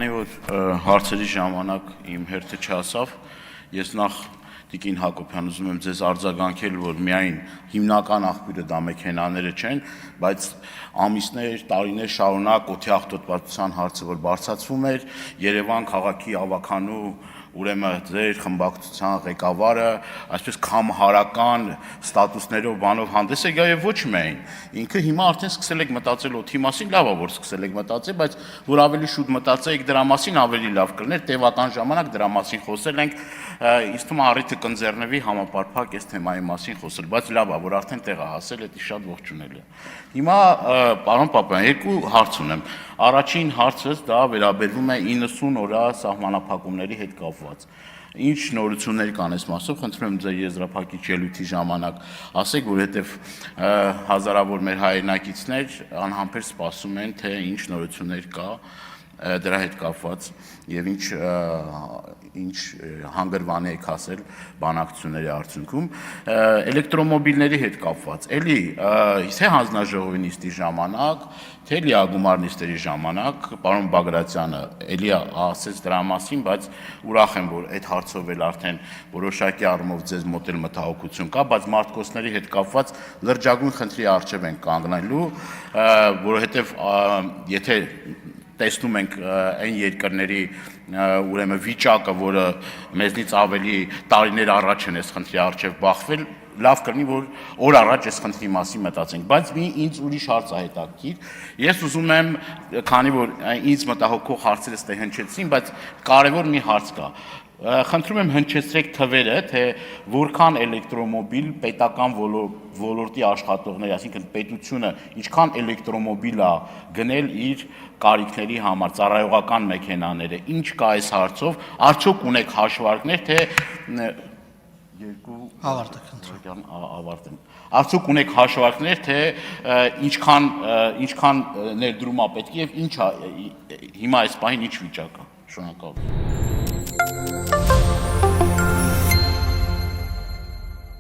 Քանի որ հարցերի ժամանակ իմ հերթը չասավ, ես նախ Տիկին Հակոբյան ուզում եմ ձեզ արձագանքել, որ միայն հիմնական աղբյուրը դա մեքենաները չեն, բայց ամիսներ, տարիներ շարունակ օդի աղտոտվածության հարցը, որ բարձրացվում էր, Երևան քաղաքի ավականու ուրեմն ձեր խմբակցության ղեկավարը այսպես կամհարական ստատուսներով բանով հանդես է գա եւ ոչ միայն ինքը հիմա արդեն սկսել եք մտածել օդի մասին, լավ է որ սկսել եք մտածել, բայց որ ավելի շուտ մտածեիք դրա մասին ավելի լավ կլիներ, տևական ժամանակ դրա մասին խոսել ենք, ինձ թվում է առիթը կընձեռնվի համապարփակ այս թեմայի մասին խոսել, բայց լավ է որ արդեն տեղ է հասել, դա շատ ողջունելի է։ Հիմա պարոն Պապյան, երկու հարց ունեմ։ Առաջին հարցս դա վերաբերվում է 90 օրյա սահմանափակումների հետ կապված։ Ինչ նորություններ կան այս մասով, խնդրում եմ ձեր եզրափակիչ ելույթի ժամանակ ասեք, որովհետև հազարավոր մեր հայրենակիցներ անհամբեր սպասում են, թե ինչ նորություններ կա դրա հետ կապված եւ ինչ հանգրվանի եք հասել բանակցությունների արդյունքում էլեկտրոմոբիլների հետ կապված էլի թե հանձնաժողովի նիստի ժամանակ թե լիագումար նիստերի ժամանակ պարոն Բագրատյանը էլի ասեց դրա մասին, բայց ուրախ եմ որ այդ հարցով էլ արդեն որոշակի առումով ձեզ մոտ էլ մտահոգություն կա, բայց մարդկոսների հետ կապված լրջագույն խնդրի առջև են կանգնելու, որովհետև եթե տեսնում ենք այն երկրների ուրեմն վիճակը, որը մեզնից ավելի տարիներ առաջ են այս խնդրի առջև բախվել, լավ կլինի որ օր առաջ այս խնդրի մասին մտածենք, բայց ինձ ուրիշ հարց է հետաքրքիր։ Ես ուզում եմ, քանի որ ինձ մտահոգող հարցերը ստե հնչեցին, բայց կարևոր մի հարց կա։ Խնդրում եմ հնչեցրեք թվերը, թե որքան էլեկտրոմոբիլ պետական ոլորտի աշխատողների, այսինքն պետությունը ինչքան էլեկտրոմոբիլ է գնել իր կարիքների համար, ծառայողական մեքենաները, ինչ կա այս հարցով, արդյոք ունեք հաշվարկներ, թե ավարտեմ։ Արդյոք ունեք հաշվարկներ, թե ինչքան ներդրում է պետք եւ ինչ է հիմա այս պահին ինչ վիճակ է։ Շնորհակալություն։